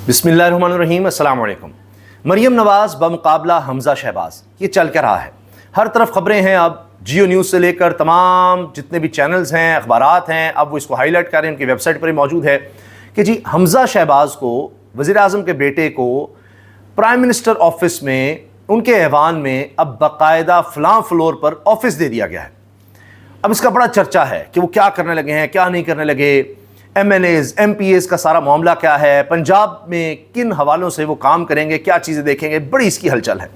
बिस्मिल्लाहिर्रहमानिर्रहीम, अस्सलाम वालेकुम। मरियम नवाज़ बमुकाबला हमज़ा शहबाज, ये चल क्या रहा है? हर तरफ खबरें हैं। अब जियो न्यूज़ से लेकर तमाम जितने भी चैनल्स हैं, अखबारात हैं, अब वो इसको हाईलाइट कर रहे हैं, उनकी वेबसाइट पर ही मौजूद है कि जी हमज़ा शहबाज को, वज़ीर आज़म के बेटे को, प्राइम मिनिस्टर ऑफिस में उनके ऐवान में अब बाकायदा फ़लाँ फ्लोर पर ऑफिस दे दिया गया है। अब इसका बड़ा चर्चा है कि वो क्या करने लगे हैं, क्या नहीं करने लगे, MNAs, MPAs का सारा मामला क्या है, पंजाब में किन हवालों से वो काम करेंगे, क्या चीज़ें देखेंगे, बड़ी इसकी हलचल है।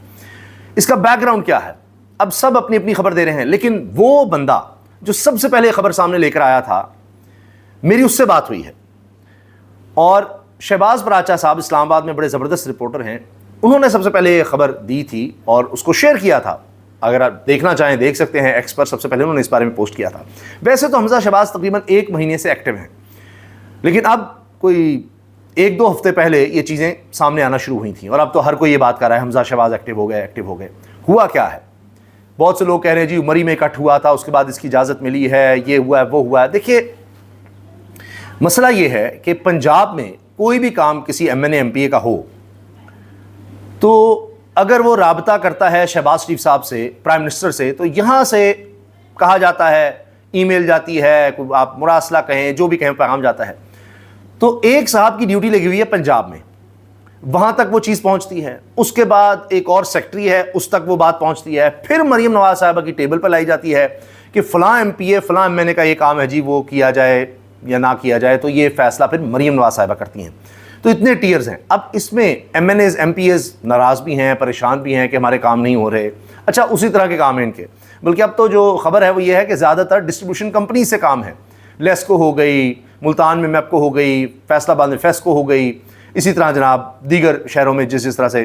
इसका बैकग्राउंड क्या है, अब सब अपनी अपनी खबर दे रहे हैं, लेकिन वो बंदा जो सबसे पहले खबर सामने लेकर आया था, मेरी उससे बात हुई है। और शहबाज बराचा साहब इस्लामाबाद में बड़े ज़बरदस्त रिपोर्टर हैं, उन्होंने सबसे पहले ये खबर दी थी और उसको शेयर किया था। अगर आप देखना चाहें देख सकते हैं, एक्स पर सबसे पहले उन्होंने इस बारे में पोस्ट किया था। वैसे तो हमज़ा शहबाज तकरीबन 1 महीने से एक्टिव हैं, लेकिन अब कोई 1-2 हफ्ते पहले ये चीज़ें सामने आना शुरू हुई थी और अब तो हर कोई ये बात कर रहा है हमज़ा शहबाज एक्टिव हो गए। हुआ क्या है? बहुत से लोग कह रहे हैं जी उमरी में इकट्ठ हुआ था, उसके बाद इसकी इजाज़त मिली है, ये हुआ है, वो हुआ है। देखिए, मसला ये है कि पंजाब में कोई भी काम किसी MNA MPA का हो तो अगर वो राबता करता है शहबाज शरीफ साहब से, प्राइम मिनिस्टर से, तो यहाँ से कहा जाता है, ईमेल जाती है, आप मुरासला कहें, जो भी कहें, पैगाम जाता है। तो एक साहब की ड्यूटी लगी हुई है पंजाब में, वहाँ तक वो चीज़ पहुँचती है। उसके बाद एक और सेक्रेटरी है, उस तक वो बात पहुँचती है। फिर मरियम नवाज साहबा की टेबल पर लाई जाती है कि फ़लाँ MPA, फ़लाँ MNA का ये काम है जी, वो किया जाए या ना किया जाए। तो ये फ़ैसला फिर मरियम नवाज साहबा करती हैं। तो इतने टीयर्स हैं। अब इसमें MNAs MPAs नाराज़ भी हैं, परेशान भी हैं कि हमारे काम नहीं हो रहे। अच्छा, उसी तरह के काम हैं इनके, बल्कि अब तो जो खबर है वो ये है कि ज़्यादातर डिस्ट्रीब्यूशन कंपनी से काम है। लेस्को हो गई, मुल्तान में मैपको हो गई, फैसलाबाद में फेस्को हो गई, इसी तरह जनाब दीगर शहरों में जिस तरह से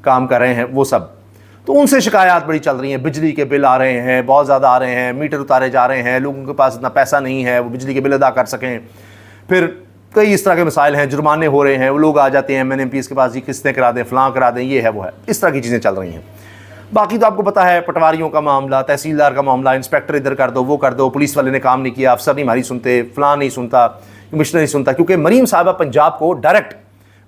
काम कर रहे हैं वो सब। तो उनसे शिकायत बड़ी चल रही हैं, बिजली के बिल आ रहे हैं, बहुत ज़्यादा आ रहे हैं, मीटर उतारे जा रहे हैं, लोगों के पास इतना पैसा नहीं है वो बिजली के बिल अदा कर सकें। फिर कई इस तरह के मसाइल हैं, जुर्माने हो रहे हैं, वो लोग आ जाते हैं MNA MPs के पास, जी किस्तें करा दें, फ़लाँ करा दें, ये है वो है, इस तरह की चीज़ें चल रही हैं। बाकी तो आपको पता है, पटवारियों का मामला, तहसीलदार का मामला, इंस्पेक्टर इधर कर दो, वो कर दो, पुलिस वाले ने काम नहीं किया, अफसर नहीं हमारी सुनते, फ़लाँ नहीं सुनता, कमिश्नर नहीं सुनता। क्योंकि मरीम साहबा पंजाब को डायरेक्ट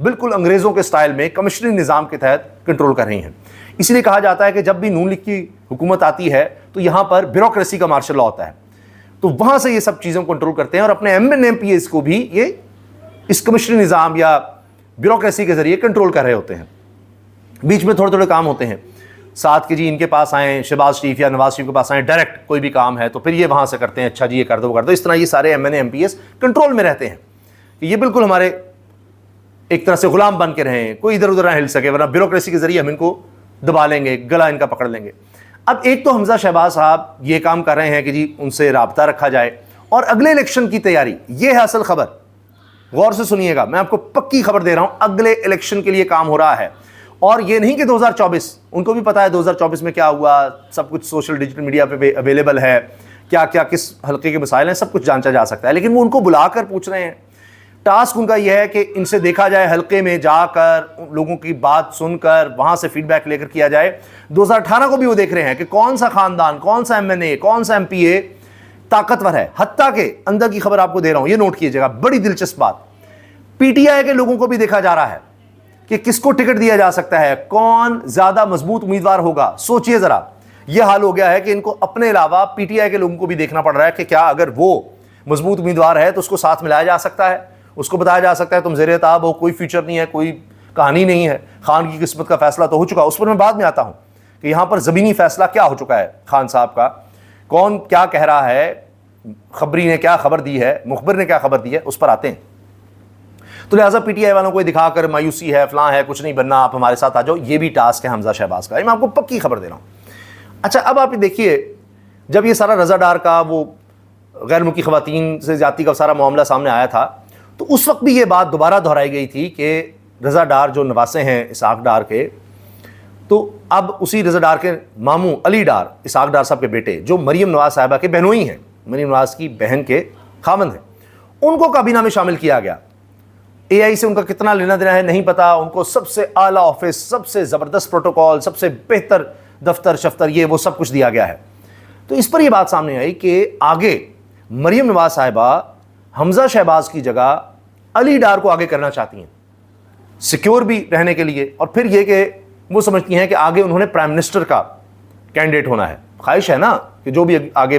बिल्कुल अंग्रेज़ों के स्टाइल में कमिश्नरी निज़ाम के तहत कंट्रोल कर रही हैं। इसलिए कहा जाता है कि जब भी नून लीग की हुकूमत आती है तो यहाँ पर ब्यूरोक्रेसी का मार्शल लॉ होता है, तो वहाँ से ये सब चीज़ों को कंट्रोल करते हैं और अपने MNA MPAs को भी ये इस कमिश्नरी निज़ाम या ब्यूरोक्रेसी के ज़रिए कंट्रोल कर रहे होते हैं। बीच में थोड़े थोड़े काम होते हैं साथ कि जी इनके पास आएँ, शहबाज शरीफ या नवाज शरीफ के पास आएँ, डायरेक्ट कोई भी काम है तो फिर ये वहाँ से करते हैं, अच्छा जी ये कर दो वो कर दो। इस तरह ये सारे MNA MPAs कंट्रोल में रहते हैं कि ये बिल्कुल हमारे एक तरह से गुलाम बन के रहें, कोई इधर उधर ना हिल सके, वरना ब्यूरोक्रेसी के ज़रिए हम इनको दबा लेंगे, गला इनका पकड़ लेंगे। अब एक तो हमज़ा शहबाज साहब ये काम कर रहे हैं कि जी उनसे राब्ता रखा जाए, और अगले इलेक्शन की तैयारी, ये है असल खबर। गौर से सुनिएगा, मैं आपको पक्की खबर दे रहा हूं, अगले इलेक्शन के लिए काम हो रहा है। और ये नहीं कि 2024, उनको भी पता है 2024 में क्या हुआ, सब कुछ सोशल डिजिटल मीडिया पे अवेलेबल है, क्या क्या किस हल्के के मसाइल हैं, सब कुछ जांचा जा सकता है। लेकिन वो उनको बुलाकर पूछ रहे हैं। टास्क उनका यह है कि इनसे देखा जाए, हल्के में जाकर लोगों की बात सुनकर वहां से फीडबैक लेकर किया जाए। 2018 को भी वो देख रहे हैं कि कौन सा खानदान, कौन सा MNA, कौन सा MPA ताकतवर है। हत्ता के अंदर की खबर आपको दे रहा हूं, ये नोट कीजिएगा, बड़ी दिलचस्प बात। PTI के लोगों को भी देखा जा रहा है कि किसको टिकट दिया जा सकता है, कौन ज्यादा मजबूत उम्मीदवार होगा। सोचिए जरा, यह हाल हो गया है कि इनको अपने अलावा PTI के लोगों को भी देखना पड़ रहा है कि क्या अगर वो मजबूत उम्मीदवार है तो उसको साथ मिलाया जा सकता है, उसको बताया जा सकता है तुम ज़ेरे ताब हो, कोई फ्यूचर नहीं है, कोई कहानी नहीं है, खान की किस्मत का फैसला तो हो चुका। उस पर मैं बाद में आता हूं कि यहां पर ज़मीनी फैसला क्या हो चुका है खान साहब का, कौन क्या कह रहा है, खबरी ने क्या खबर दी है, मुखबिर ने क्या खबर दी है, उस पर आते हैं। तो लिहाजा PTI वालों को दिखाकर मायूसी है, फलां है, कुछ नहीं बनना, आप हमारे साथ आ जाओ, ये भी टास्क है हमज़ा शहबाज का। मैं आपको पक्की खबर दे रहा हूँ। अच्छा, अब आप देखिए, जब ये सारा रज़ा डार का, वो गैर मुल्की ख़वातीन से ज़्यादती का सारा मामला सामने आया था, तो उस वक्त भी ये बात दोबारा दोहराई गई थी कि रज़ा डार जो नवासे हैं इसाक डार के, तो अब उसी रज़ा डार के मामू अली डार, इसाक डार साहब के बेटे, जो मरियम नवाज साहिबा के बहनोई हैं, मरियम नवाज की बहन के खामंद हैं, उनको काबीना में शामिल किया गया। AI से उनका कितना लेना देना है नहीं पता, उनको सबसे आला ऑफिस, सबसे ज़बरदस्त प्रोटोकॉल, सबसे बेहतर दफ्तर शफ्तर, ये वो सब कुछ दिया गया है। तो इस पर यह बात सामने आई कि आगे मरियम नवाज साहिबा हमज़ा शहबाज की जगह अली डार को आगे करना चाहती हैं। सिक्योर भी रहने के लिए, और फिर ये कि वो समझती हैं कि आगे उन्होंने प्राइम मिनिस्टर का कैंडिडेट होना है। ख्वाहिश है ना कि जो भी आगे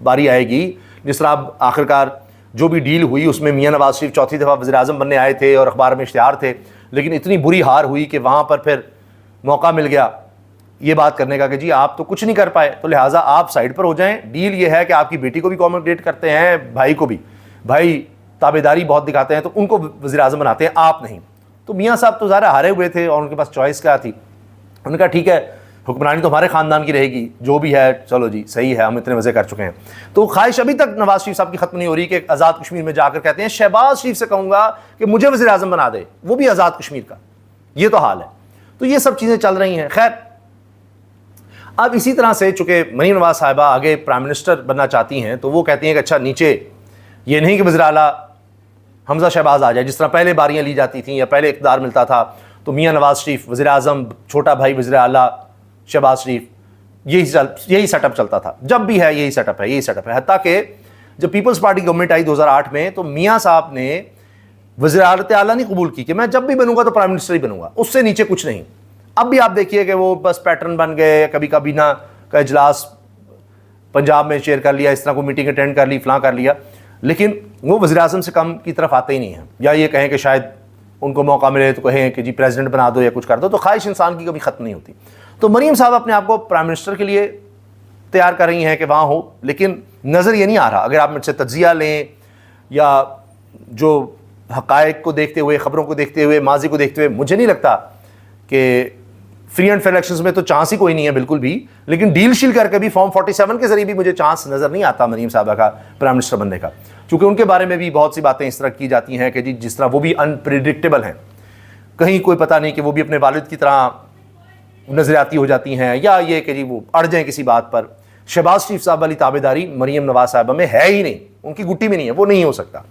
बारी आएगी, जिस तरह अब आखिरकार जो भी डील हुई उसमें मियां नवाज शरीफ चौथी दफ़ा वज़ीर आज़म बनने आए थे और अखबार में इश्तिहार थे, लेकिन इतनी बुरी हार हुई कि वहाँ पर फिर मौका मिल गया ये बात करने का कि जी आप तो कुछ नहीं कर पाए, तो लिहाजा आप साइड पर हो जाएं। डील ये है कि आपकी बेटी को भी अकोमोडेट करते हैं, भाई को भी, भाई ताबेदारी बहुत दिखाते हैं तो उनको वज़ीर आज़म बनाते हैं, आप नहीं। तो मियाँ साहब तो ज़ाहिर हारे हुए थे और उनके पास चॉइस क्या थी। उन्होंने कहा ठीक है, हुक्मरानी तो हमारे ख़ानदान की रहेगी, जो भी है चलो जी सही है, हम इतने मज़े कर चुके हैं। तो ख्वाहिश अभी तक नवाज शरीफ साहब की ख़त्म नहीं हो रही कि आज़ाद कश्मीर में जाकर कहते हैं शहबाज शरीफ से कहूँगा कि मुझे वज़ीर आज़म बना दे, वो भी आज़ाद कश्मीर का। ये तो हाल है। तो ये सब चीज़ें चल रही हैं। खैर, अब इसी तरह से चूँकि मरीम नवाज साहिबा आगे प्राइम मिनिस्टर बनना चाहती हैं, तो वो कहती हैं कि अच्छा नीचे ये नहीं कि वज़ीर आला हमज़ा शहबाज आ जाए, जिस तरह पहले बारियाँ ली जाती थीं या पहले इक़्तिदार मिलता था तो मियाँ नवाज शरीफ वज़ीर आज़म, छोटा भाई वज़ीर आला शहबाज शरीफ, यही सेटअप चलता था। जब भी है यही सेटअप है। हत्ता कि जब पीपल्स पार्टी गवर्नमेंट आई 2008 में, तो मियाँ साहब ने वज़ीर आला नहीं कबूल की कि मैं जब भी बनूंगा तो प्राइम मिनिस्टर ही बनूंगा, उससे नीचे कुछ नहीं। अब भी आप देखिए कि वो बस पैटर्न बन गए, कभी काबीना का इजलास पंजाब में चेयर कर लिया, इस तरह को मीटिंग अटेंड कर ली, फलां कर लिया, लेकिन वो वज़ीर आज़म से कम की तरफ आते ही नहीं हैं। या ये कहें कि शायद उनको मौका मिले तो कहें कि जी प्रेसिडेंट बना दो या कुछ कर दो। तो ख्वाहिश इंसान की कभी ख़त्म नहीं होती। तो मरीम साहब अपने आप को प्राइम मिनिस्टर के लिए तैयार कर रही हैं कि वहाँ हो, लेकिन नज़र ये नहीं आ रहा। अगर आप मुझसे तज्ज़िया लें या जो हक़ाइक़ को देखते हुए, ख़बरों को देखते हुए, माजी को देखते हुए, मुझे नहीं लगता कि फ्री एंड फेयर इलेक्शंस में तो चांस ही कोई नहीं है बिल्कुल भी। लेकिन डील शील करके भी फॉर्म 47 के जरिए भी मुझे चांस नज़र नहीं आता मरीम साहबा का प्राइम मिनिस्टर बनने का, क्योंकि उनके बारे में भी बहुत सी बातें इस तरह की जाती हैं कि जी जिस तरह वो भी अनप्रिडिक्टेबल हैं, कहीं कोई पता नहीं कि वो भी अपने वालिद की तरह नज़रियाती हो जाती हैं, या ये कि जी वो अड़ जाएँ किसी बात पर। शहबाज शरीफ साहब वाली ताबेदारी मरीम नवाज साहबा में है ही नहीं, उनकी गुट्टी में नहीं है, वो नहीं हो सकता।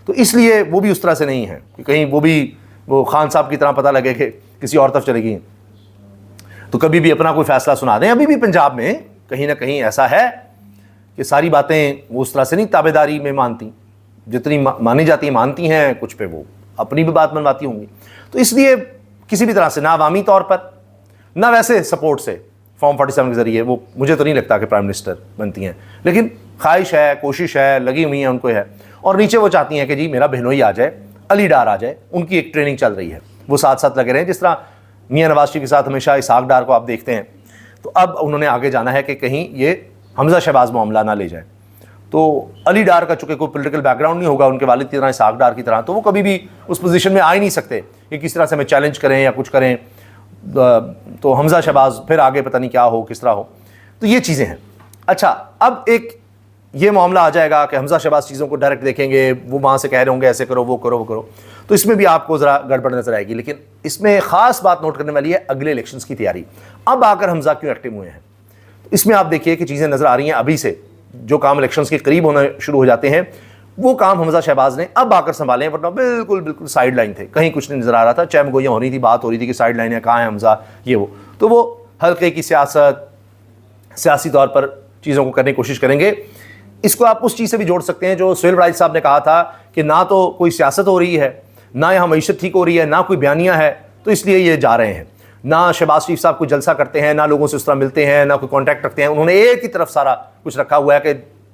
तो इसलिए वो भी उस तरह से नहीं है कि कहीं वो खान साहब की तरह पता लगे कि किसी और तरफ चलेगी तो कभी भी अपना कोई फ़ैसला सुना दें। अभी भी पंजाब में कहीं ना कहीं ऐसा है कि सारी बातें वो उस तरह से नहीं ताबेदारी में मानती, जितनी मानी जाती हैं मानती हैं, कुछ पे वो अपनी भी बात मनवाती होंगी। तो इसलिए किसी भी तरह से ना अवामी तौर पर ना वैसे सपोर्ट से फॉर्म 47 के ज़रिए वो मुझे तो नहीं लगता कि प्राइम मिनिस्टर बनती हैं। लेकिन ख्वाहिश है, कोशिश है, लगी हुई है उनको है। और नीचे वो चाहती हैं कि जी मेरा बहनोई आ जाए, अली डार आ जाए, उनकी एक ट्रेनिंग चल रही है, वो साथ साथ लगे रहें। जिस तरह मियाँ नवाज शरीफ के साथ हमेशा इसहाक डार को आप देखते हैं, तो अब उन्होंने आगे जाना है कि कहीं ये हमज़ा शहबाज मामला ना ले जाए। तो अली डार का चूँकि कोई पॉलिटिकल बैकग्राउंड नहीं होगा उनके वालिद की तरह, इसहाक डार की तरह, तो वो कभी भी उस पोजीशन में आ ही नहीं सकते कि किस तरह से हमें चैलेंज करें या कुछ करें। तो हमज़ा शहबाज फिर आगे पता नहीं क्या हो, किस तरह हो। तो ये चीज़ें हैं। अच्छा, अब एक ये मामला आ जाएगा कि हमज़ा शहबाज चीज़ों को डायरेक्ट देखेंगे, वो वहाँ से कह रहे होंगे ऐसे करो, वो करो, वो करो, तो इसमें भी आपको ज़रा गड़बड़ नज़र आएगी। लेकिन इसमें ख़ास बात नोट करने वाली है अगले इलेक्शंस की तैयारी। अब आकर हमज़ा क्यों एक्टिव हुए हैं, तो इसमें आप देखिए कि चीज़ें नज़र आ रही हैं अभी से। जो काम इलेक्शंस के करीब होना शुरू हो जाते हैं, वो काम हमज़ा शहबाज ने अब आकर संभाले हैं, वरना बिल्कुल साइड लाइन थे, कहीं कुछ नहीं नज़र आ रहा था। चैम गोइयाँ हो रही थी, बात हो रही थी कि साइड लाइन है, कहाँ है हमज़ा, ये वो। तो वो हल्के की सियासत, सियासी तौर पर चीज़ों को करने की कोशिश करेंगे। इसको आप उस चीज़ से भी जोड़ सकते हैं जो सोहेल राइस साहब ने कहा था कि ना तो कोई सियासत हो रही है, ना यहाँ मईशत ठीक हो रही है, ना कोई बयानिया है, तो इसलिए ये जा रहे हैं। ना शहबाज शरीफ साहब कोई जलसा करते हैं, ना लोगों से उस तरह मिलते हैं, ना कोई कॉन्टैक्ट रखते हैं। उन्होंने एक ही तरफ सारा कुछ रखा हुआ है कि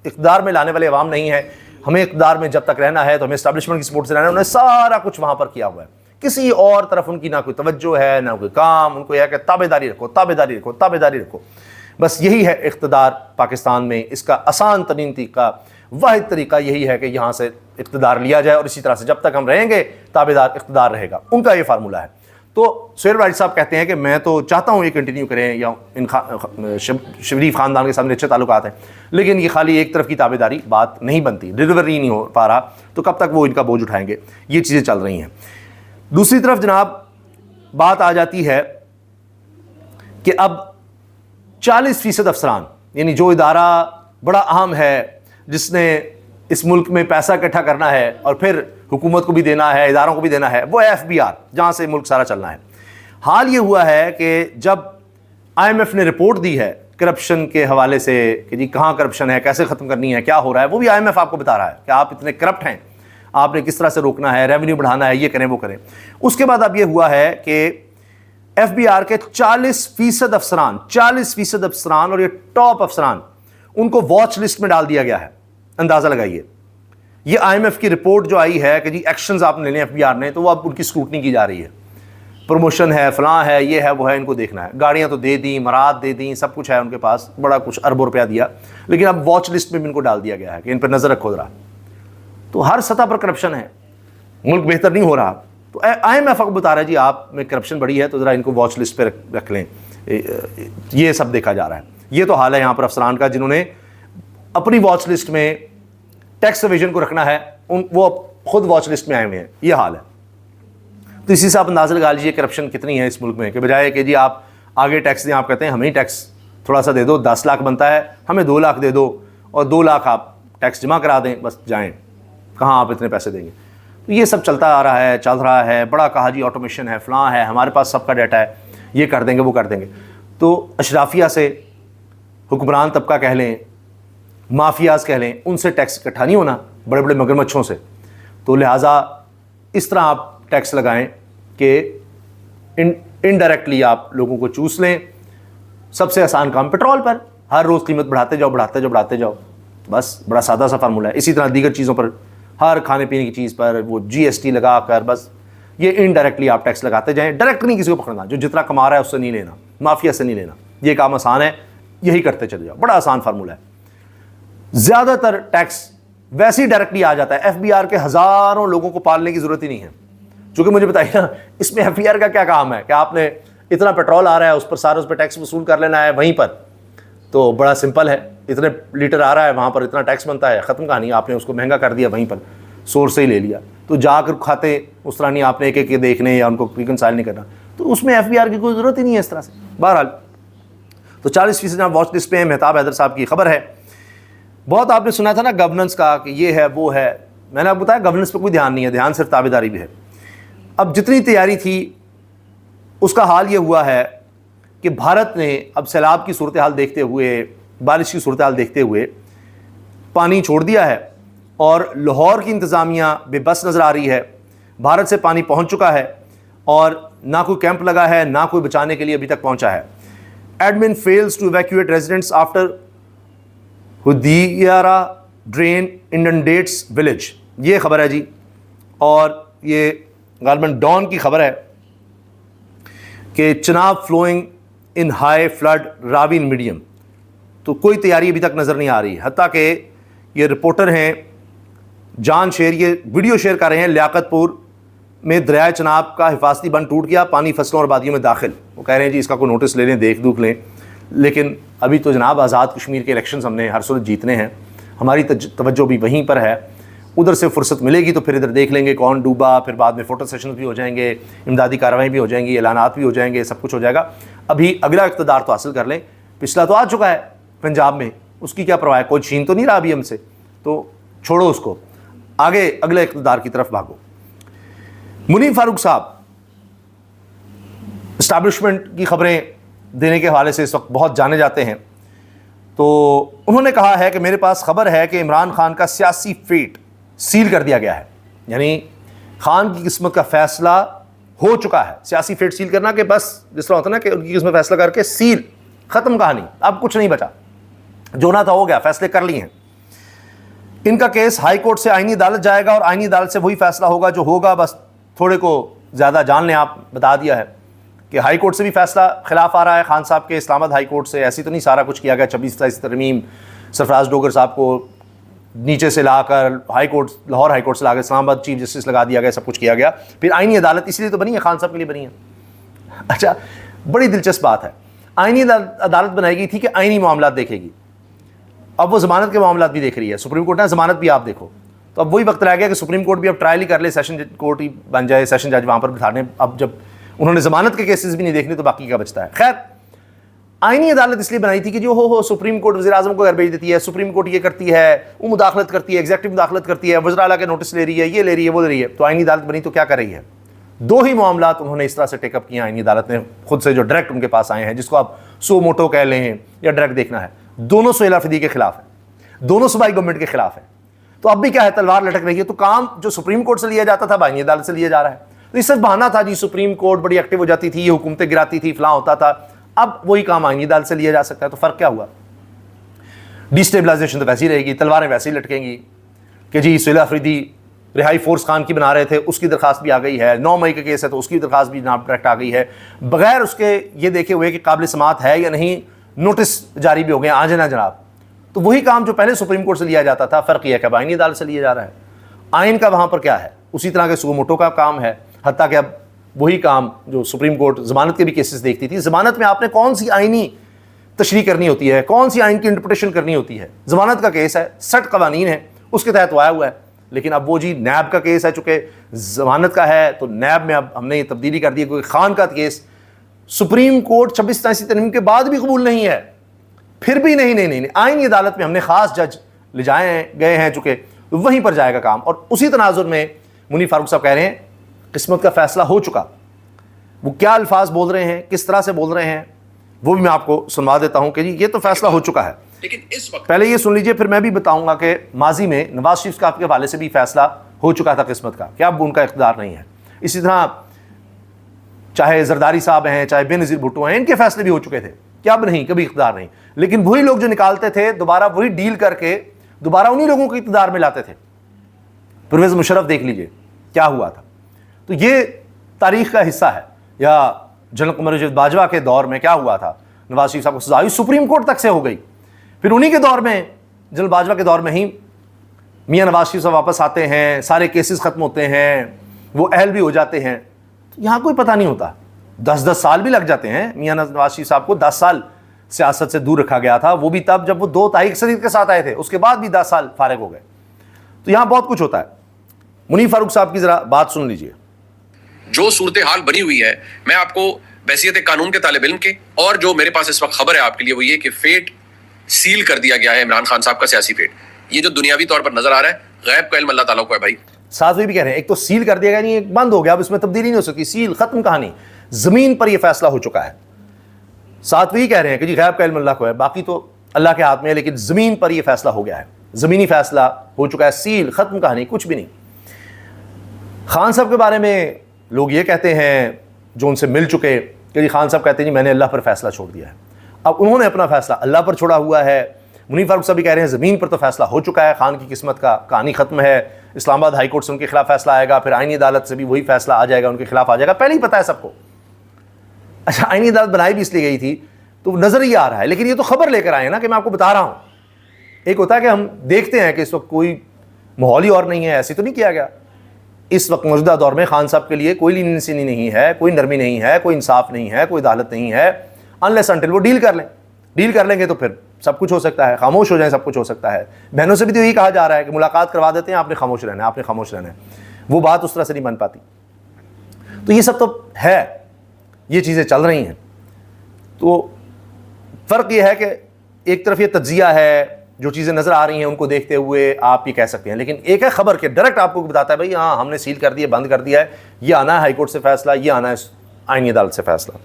इक़्तिदार में लाने वाले अवाम नहीं है, हमें इक़्तिदार में जब तक रहना है तो हमें एस्टैब्लिशमेंट की सपोर्ट से रहना है। उन्होंने सारा कुछ वहाँ पर किया हुआ है, किसी और तरफ उनकी ना कोई तवज्जो है, ना कोई काम। उनको यह है कि ताबेदारी रखो, ताबेदारी रखो, ताबेदारी रखो। बस यही है इक़्तिदार पाकिस्तान में। इसका आसान तरीन तरीका, वाहिद तरीका यही है कि यहाँ से इक़्तिदार लिया जाए और इसी तरह से जब तक हम रहेंगे ताबेदार इक़्तिदार रहेगा। उनका ये फार्मूला है। तो सोहेल राइस साहब कहते हैं कि मैं तो चाहता हूँ ये कंटिन्यू करें, या इन शरीफ ख़ानदान के सामने अच्छे ताल्लुकात हैं, लेकिन ये खाली एक तरफ की ताबेदारी बात नहीं बनती, डिलीवरी नहीं हो पा रहा, तो कब तक वो इनका बोझ उठाएंगे। ये चीज़ें चल रही हैं। दूसरी तरफ जनाब बात आ जाती है कि अब 40% अफसरान, यानी जो इदारा बड़ा अहम है, जिसने इस मुल्क में पैसा इकट्ठा करना है और फिर हुकूमत को भी देना है, इदारों को भी देना है, वो FBR, जहाँ से मुल्क सारा चलना है। हाल ये हुआ है कि जब IMF ने रिपोर्ट दी है करप्शन के हवाले से कि जी कहाँ करप्शन है, कैसे ख़त्म करनी है, क्या हो रहा है, वो भी IMF आपको बता रहा है कि आप इतने करप्ट हैं, آپ نے کس طرح سے روکنا ہے, ریونیو بڑھانا ہے, یہ کریں وہ کریں. اس کے بعد اب یہ ہوا ہے کہ ایف بی آر کے 40% افسران اور یہ ٹاپ افسران, ان کو واچ لسٹ میں ڈال دیا گیا ہے. اندازہ لگائیے, یہ آئی ایم ایف کی رپورٹ جو آئی ہے کہ جی ایکشنز آپ نے لینے ایف بی آر نے, تو وہ اب ان کی اسکروٹنی کی جا رہی ہے. پروموشن ہے, فلاں ہے, یہ ہے, وہ ہے, ان کو دیکھنا ہے. گاڑیاں تو دے دیں, مراد دے دیں, سب کچھ ہے ان کے پاس, بڑا کچھ اربوں روپیہ دیا, لیکن اب واچ لسٹ میں بھی ان کو ڈال دیا گیا ہے کہ ان پر نظر رکھو ذرا. تو ہر سطح پر کرپشن ہے, ملک بہتر نہیں ہو رہا. تو آئی ایم ایف کو بتا رہا ہے جی آپ میں کرپشن بڑی ہے, تو ذرا ان کو واچ لسٹ پہ رکھ لیں. یہ سب دیکھا جا رہا ہے. یہ تو حال ہے یہاں پر افسران کا جنہوں نے اپنی واچ لسٹ میں ٹیکس ایویژن کو رکھنا ہے, وہ خود واچ لسٹ میں آئے ہوئے ہیں. یہ حال ہے. تو اسی سے آپ اندازہ لگا لیجیے کرپشن کتنی ہے اس ملک میں, کہ بجائے کہ جی آپ آگے ٹیکس دیں, آپ کہتے ہیں ہمیں ٹیکس تھوڑا سا دے دو, 10 لاکھ بنتا ہے, ہمیں 2 لاکھ دے دو, اور 2 لاکھ آپ ٹیکس جمع کرا دیں, بس جائیں. کہاں آپ اتنے پیسے دیں گے؟ تو یہ سب چلتا آ رہا ہے, چل رہا ہے. بڑا کہا جی آٹومیشن ہے, فلاں ہے, ہمارے پاس سب کا ڈیٹا ہے, یہ کر دیں گے, وہ کر دیں گے. تو اشرافیہ سے, حکمران طبقہ کہہ لیں, مافیاز کہہ لیں, ان سے ٹیکس اکٹھا نہیں ہونا, بڑے بڑے مگرمچھوں سے. تو لہٰذا اس طرح آپ ٹیکس لگائیں کہ انڈائریکٹلی آپ لوگوں کو چوس لیں. سب سے آسان کام پیٹرول پر, ہر روز قیمت بڑھاتے جاؤ, بڑھاتے جاؤ, بڑھاتے جاؤ. بس بڑا سادہ سا فارمولہ ہے. اسی طرح دیگر چیزوں پر, ہر کھانے پینے کی چیز پر وہ جی ایس ٹی لگا کر, بس یہ انڈائریکٹلی آپ ٹیکس لگاتے جائیں. ڈائریکٹ نہیں کسی کو پکڑنا, جو جتنا کما رہا ہے اس سے نہیں لینا, مافیا سے نہیں لینا. یہ کام آسان ہے, یہی کرتے چلے جاؤ. بڑا آسان فارمولہ ہے. زیادہ تر ٹیکس ویسے ہی ڈائریکٹلی آ جاتا ہے. ایف بی آر کے ہزاروں لوگوں کو پالنے کی ضرورت ہی نہیں ہے. چونکہ مجھے بتائیے نا, اس میں ایف بی آر کا کیا کام ہے کہ آپ نے اتنا پیٹرول آ رہا ہے, اس پر سارا اس پہ ٹیکس وصول کر لینا ہے وہیں پر. تو بڑا سمپل ہے, اتنے لیٹر آ رہا ہے, وہاں پر اتنا ٹیکس بنتا ہے, ختم کہانی. آپ نے اس کو مہنگا کر دیا, وہیں پر سورس سے ہی لے لیا. تو جا کر کھاتے اس طرح نہیں, آپ نے ایک ایک دیکھنے یا ان کو ریکنسائل نہیں کرنا. تو اس میں ایف بی آر کی کوئی ضرورت ہی نہیں ہے اس طرح سے. بہرحال تو 40% آپ واچ لسٹ پہ ہیں. مہتاب حیدر صاحب کی خبر ہے. بہت آپ نے سنا تھا نا گورننس کا, کہ یہ ہے وہ ہے. میں نے آپ بتایا گورننس پہ کوئی دھیان نہیں ہے, دھیان صرف تابعداری بھی ہے. اب جتنی تیاری تھی اس کا حال یہ ہوا ہے کہ بھارت نے اب سیلاب کی صورتحال دیکھتے ہوئے, بارش کی صورتحال دیکھتے ہوئے پانی چھوڑ دیا ہے, اور لاہور کی انتظامیہ بے بس نظر آ رہی ہے. بھارت سے پانی پہنچ چکا ہے, اور نہ کوئی کیمپ لگا ہے, نہ کوئی بچانے کے لیے ابھی تک پہنچا ہے. Admin fails to evacuate residents after Hadiyara drain inundates village. یہ خبر ہے جی, اور یہ غالباً ڈان کی خبر ہے کہ Chenab flowing in high flood Ravi in medium. تو کوئی تیاری ابھی تک نظر نہیں آ رہی. حتیٰ کہ یہ رپورٹر ہیں جان شیر, یہ ویڈیو شیئر کر رہے ہیں. لیاقت پور میں دریائے چناب کا حفاظتی بند ٹوٹ گیا, پانی فصلوں اور وادیوں میں داخل. وہ کہہ رہے ہیں جی اس کا کوئی نوٹس لے لیں, دیکھ دوکھ لیں. لیکن ابھی تو جناب آزاد کشمیر کے الیکشنز ہم نے ہر صورت جیتنے ہیں, ہماری توجہ بھی وہیں پر ہے. ادھر سے فرصت ملے گی تو پھر ادھر دیکھ لیں گے کون ڈوبا, پھر بعد میں فوٹو سیشنز بھی ہو جائیں گے, امدادی کارروائیں بھی ہو جائیں گی, اعلانات بھی ہو جائیں گے, سب کچھ ہو جائے گا. ابھی اگلا اقتدار تو حاصل کر لیں. پچھلا تو آ چکا ہے پنجاب میں, اس کی کیا پرواہ ہے, کوئی چھین تو نہیں رہا ابھی ہم سے. تو چھوڑو اس کو, آگے اگلے اقتدار کی طرف بھاگو. منیم فاروق صاحب اسٹیبلشمنٹ کی خبریں دینے کے حوالے سے اس وقت بہت جانے جاتے ہیں. تو انہوں نے کہا ہے کہ میرے پاس خبر ہے کہ عمران خان کا سیاسی فیٹ سیل کر دیا گیا ہے. یعنی خان کی قسمت کا فیصلہ ہو چکا ہے. سیاسی فیٹ سیل کرنا کہ بس جس طرح ہوتا ہے نا کہ ان کی قسمت فیصلہ کر کے سیل, ختم کہانی, اب کچھ نہیں بچا, جو نہ تھا ہو گیا, فیصلے کر لیے ہیں. ان کا کیس ہائی کورٹ سے آئینی عدالت جائے گا, اور آئینی عدالت سے وہی فیصلہ ہوگا جو ہوگا. بس تھوڑے کو زیادہ جان لیں, آپ بتا دیا ہے کہ ہائی کورٹ سے بھی فیصلہ خلاف آ رہا ہے خان صاحب کے. اسلام آباد ہائی کورٹ سے ایسی تو نہیں سارا کچھ کیا گیا, 26 ترمیم سرفراز ڈوگر صاحب کو نیچے سے لا کر high court, Lahore high court سے لا کر اسلام آباد چیف جسٹس لگا دیا گیا, سب کچھ کیا گیا. پھر آئینی عدالت اس لیے تو بنی ہے, خان صاحب کے لیے بنی ہے. اچھا, بڑی دلچسپ بات ہے. آئینی عدالت بنائی گئی تھی کہ آئینی معاملات دیکھے گی. اب وہ ضمانت کے معاملات بھی دیکھ رہی ہے. سپریم کورٹ نے ضمانت بھی آپ دیکھو. تو اب وہی وقت رہ گیا کہ سپریم کورٹ بھی اب ٹرائل ہی کر لے, سیشن کورٹ ہی بن جائے, سیشن جج وہاں پر بٹھا دیں. اب جب انہوں نے ضمانت کے کیسز بھی نہیں دیکھنے تو باقی کا بچتا ہے. خیر, آئینی عدالت اس لیے بنائی تھی کہ جو ہو سپریم کورٹ وزیر اعظم کو گھر بھیج دیتی ہے, سپریم کورٹ یہ کرتی ہے, وہ مداخلت کرتی ہے, ایگزیکٹو مداخلت کرتی ہے, وزراء اعلیٰ کے نوٹس لے رہی ہے, یہ لے رہی ہے, وہ لے رہی ہے. تو آئینی عدالت بنی تو کیا کر رہی ہے؟ دو ہی معاملات انہوں نے اس طرح سے ٹیک اپ کیے آئینی عدالت نے خود سے, جو ڈائریکٹ ان کے پاس آئے ہیں, جس کو آپ سو موٹو کہہ لیں یا ڈائریکٹ دیکھنا ہے. دونوں سہیلا فدی کے خلاف ہیں, دونوں صوبائی گورنمنٹ کے خلاف ہیں. تو اب بھی کیا ہے, تلوار لٹک رہی ہے. تو کام جو سپریم کورٹ سے لیا جاتا تھا آئینی عدالت سے لیا جا رہا ہے. تو اس سے بہانا تھا جی سپریم کورٹ بڑی ایکٹیو ہو جاتی تھی, یہ حکومتیں گراتی تھی, فلاں ہوتا تھا. اب وہی کام آئینی عدالت سے لیا جا سکتا ہے. تو فرق کیا ہوا؟ ڈیسٹیبلائزیشن تو ویسی رہے گی, تلواریں ویسے ہی لٹکیں گی کہ جی سہیل آفریدی رہائی فورس خان کی بنا رہے تھے, اس کی درخواست بھی آ گئی ہے. 9 مئی کا کیس ہے تو اس کی درخواست بھی جناب ڈائریکٹ آ گئی ہے, بغیر اس کے یہ دیکھے ہوئے کہ قابل سماعت ہے یا نہیں. نوٹس جاری بھی ہو گئے, آ جانا جناب. تو وہی کام جو پہلے سپریم کورٹ سے لیا جاتا تھا, فرق یہ ہے کہ اب آئینی عدالت سے لیا جا رہا ہے. آئین کا وہاں پر کیا ہے, اسی طرح کے سوموٹو کا کام ہے. حتیٰ کہ اب وہی کام جو سپریم کورٹ ضمانت کے بھی کیسز دیکھتی تھی, ضمانت میں آپ نے کون سی آئینی تشریح کرنی ہوتی ہے, کون سی آئین کی انٹرپریٹیشن کرنی ہوتی ہے. ضمانت کا کیس ہے, 60 قوانین ہیں اس کے تحت آیا ہوا ہے. لیکن اب وہ جی نیب کا کیس ہے, چونکہ ضمانت کا ہے تو نیب میں اب ہم نے یہ تبدیلی کر دی ہے. کیونکہ خان کا کیس سپریم کورٹ 26 ترمیم کے بعد بھی قبول نہیں ہے. پھر بھی نہیں, آئینی عدالت میں ہم نے خاص جج لے جائے گئے ہیں, چونکہ وہیں پر جائے گا کام. اور اسی تناظر میں منی فاروق صاحب کہہ رہے ہیں قسمت کا فیصلہ ہو چکا. وہ کیا الفاظ بول رہے ہیں, کس طرح سے بول رہے ہیں, وہ بھی میں آپ کو سنوا دیتا ہوں کہ جی یہ تو فیصلہ ہو چکا ہے. لیکن اس وقت پہلے یہ سن لیجئے, پھر میں بھی بتاؤں گا کہ ماضی میں نواز شریف صاحب کے حوالے سے بھی فیصلہ ہو چکا تھا قسمت کا, کہ اب ان کا اقتدار نہیں ہے. اسی طرح چاہے زرداری صاحب ہیں, چاہے بے نظیر بھٹو ہیں, ان کے فیصلے بھی ہو چکے تھے کہ اب نہیں, کبھی اقتدار نہیں. لیکن وہی لوگ جو نکالتے تھے دوبارہ وہی ڈیل کر کے دوبارہ انہی لوگوں کو اقتدار میں لاتے تھے. پرویز مشرف دیکھ لیجئے کیا ہوا تھا. تو یہ تاریخ کا حصہ ہے. یا جنرل قمر رشید باجوہ کے دور میں کیا ہوا تھا, نواز شریف صاحب کو سزا ہوئی, سپریم کورٹ تک سے ہو گئی. پھر انہی کے دور میں, جنرل باجوہ کے دور میں ہی میاں نواز شریف صاحب واپس آتے ہیں, سارے کیسز ختم ہوتے ہیں, وہ اہل بھی ہو جاتے ہیں. یہاں کوئی پتہ نہیں ہوتا, 10 سال بھی لگ جاتے ہیں. میاں نواز شریف صاحب کو 10 سال سیاست سے دور رکھا گیا تھا, وہ بھی تب جب وہ 2 تحریک صدیق کے ساتھ آئے تھے, اس کے بعد بھی 10 سال فارغ ہو گئے. تو یہاں بہت کچھ ہوتا ہے. منی فاروق صاحب کی ذرا بات سن لیجئے. جو صورتحال بنی ہوئی ہے, میں آپ کو بحیثیت قانون کے طالب علم کے, اور جو میرے پاس اس وقت خبر ہے آپ کے لیے, وہ یہ کہ فیٹ سیل کر دیا گیا ہے عمران خان صاحب کا سیاسی فیٹ. یہ جو دنیاوی طور پر نظر آ رہا ہے, غیب کا علم اللہ تعالیٰ کو ہے بھائی. ساتھ بھی کہہ رہے ہیں ایک تو سیل کر دیا گیا, نہیں ایک بند ہو گیا, اب اس میں تبدیلی نہیں ہو سکتی, سیل ختم کہانی. زمین پر یہ فیصلہ ہو چکا ہے. ساتھ بھی کہہ رہے ہیں کہ جی غیب کا علم اللہ کو ہے, باقی تو اللہ کے ہاتھ میں ہے, لیکن زمین پر یہ فیصلہ ہو گیا ہے, زمینی فیصلہ ہو چکا ہے, سیل ختم کہانی, کچھ بھی نہیں. خان صاحب کے بارے میں لوگ یہ کہتے ہیں جو ان سے مل چکے کہ جی خان صاحب کہتے ہیں جی میں نے اللہ پر فیصلہ چھوڑ دیا ہے. اب انہوں نے اپنا فیصلہ اللہ پر چھوڑا ہوا ہے. منی فاروق صاحب بھی کہہ رہے ہیں زمین پر تو فیصلہ ہو چکا ہے, خان کی قسمت کا کہانی ختم ہے. اسلام آباد ہائی کورٹ سے ان کے خلاف فیصلہ آئے گا, پھر آئینی عدالت سے بھی وہی فیصلہ آ جائے گا, ان کے خلاف آ جائے گا, پہلے ہی پتہ ہے سب کو. اچھا آئینی عدالت بنائی بھی اس لیے گئی تھی تو نظر ہی آ رہا ہے, لیکن یہ تو خبر لے کر آئے نا کہ میں آپ کو بتا رہا ہوں. ایک ہوتا ہے کہ ہم دیکھتے ہیں کہ اس وقت کوئی ماحول ہی اور نہیں ہے, ایسے تو نہیں کیا گیا. اس وقت موجودہ دور میں خان صاحب کے لیے کوئی لینسی نہیں ہے, کوئی نرمی نہیں ہے, کوئی انصاف نہیں ہے, کوئی عدالت نہیں ہے, انلیس انٹل وہ ڈیل کر لیں. ڈیل کر لیں گے تو پھر سب کچھ ہو سکتا ہے, خاموش ہو جائیں سب کچھ ہو سکتا ہے. بہنوں سے بھی تو یہی کہا جا رہا ہے کہ ملاقات کروا دیتے ہیں, آپ نے خاموش رہنا ہے, آپ نے خاموش رہنا ہے. وہ بات اس طرح سے نہیں بن پاتی. تو یہ سب تو ہے, یہ چیزیں چل رہی ہیں. تو فرق یہ ہے کہ ایک طرف یہ تجزیہ ہے, جو چیزیں نظر آ رہی ہیں ان کو دیکھتے ہوئے آپ یہ کہہ سکتے ہیں, لیکن ایک ہے خبر کہ ڈائریکٹ آپ کو بتاتا ہے بھائی ہاں ہم نے سیل کر دیا, بند کر دیا ہے, یہ آنا ہے ہائی کورٹ سے فیصلہ, یہ آنا ہے آئینی عدالت سے فیصلہ.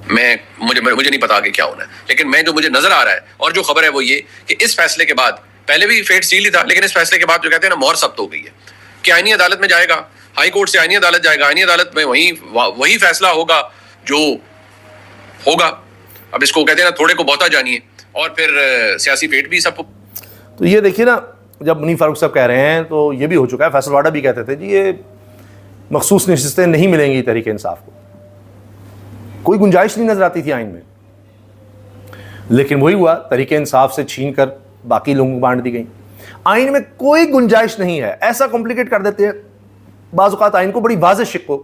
مجھے نہیں پتا کہ کیا ہونا ہے, لیکن جو مجھے نظر آ رہا ہے اور جو خبر ہے وہ یہ کہ اس فیصلے کے بعد, پہلے بھی فیٹ سیل ہی تھا, لیکن اس فیصلے کے بعد جو کہتے ہیں نا مہر ثبت ہو گئی ہے کہ آئینی عدالت میں جائے گا, ہائی کورٹ سے آئینی عدالت جائے گا, آئینی عدالت میں وہی فیصلہ ہوگا جو ہوگا. اب اس کو کہتے ہیں نا تھوڑے کو بہتا جانیے, اور پھر سیاسی فیٹ بھی سب کو. تو یہ دیکھیے نا, جب منی فاروق صاحب کہہ رہے ہیں تو یہ بھی ہو چکا ہے. فیصل واڈا بھی کہتے تھے جی یہ مخصوص نشستیں نہیں ملیں گی تحریک انصاف کو, کوئی گنجائش نہیں نظر آتی تھی آئین میں, لیکن وہی ہوا, تحریک انصاف سے چھین کر باقی لوگوں کو بانٹ دی گئی. آئین میں کوئی گنجائش نہیں ہے, ایسا کمپلیکیٹ کر دیتے ہیں بعض اوقات آئین کو, بڑی واضح شک کو,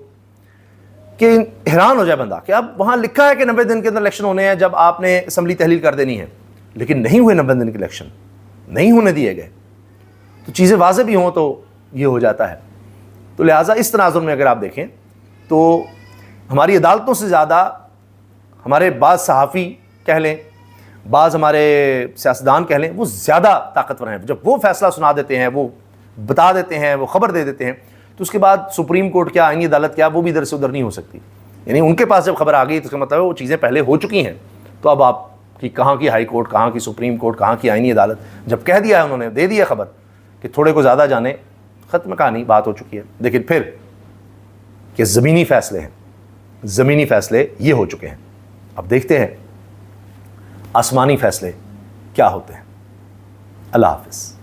کہ حیران ہو جائے بندہ کہ اب وہاں لکھا ہے کہ 90 دن کے اندر الیکشن ہونے ہیں جب آپ نے اسمبلی تحلیل کر دینی ہے, لیکن نہیں ہوئے 90 دن کے الیکشن, نہیں ہونے دیے گئے. تو چیزیں واضح بھی ہوں تو یہ ہو جاتا ہے. تو لہٰذا اس تناظر میں اگر آپ دیکھیں تو ہماری عدالتوں سے زیادہ ہمارے بعض صحافی کہہ لیں, بعض ہمارے سیاستدان کہہ لیں, وہ زیادہ طاقتور ہیں. جب وہ فیصلہ سنا دیتے ہیں, وہ بتا دیتے ہیں, وہ خبر دے دیتے ہیں, تو اس کے بعد سپریم کورٹ کیا, آئینی عدالت کیا, وہ بھی ادھر سے ادھر نہیں ہو سکتی. یعنی ان کے پاس جب خبر آ گئی تو اس کا مطلب ہے وہ چیزیں پہلے ہو چکی ہیں. تو اب آپ کی کہاں کی ہائی کورٹ, کہاں کی سپریم کورٹ, کہاں کی آئینی عدالت, جب کہہ دیا ہے انہوں نے, دے دیا خبر, کہ تھوڑے کو زیادہ جانے، ختم کہانی، بات ہو چکی ہے. لیکن پھر کہ زمینی فیصلے ہیں، زمینی فیصلے یہ ہو چکے ہیں. اب دیکھتے ہیں آسمانی فیصلے کیا ہوتے ہیں. اللہ حافظ.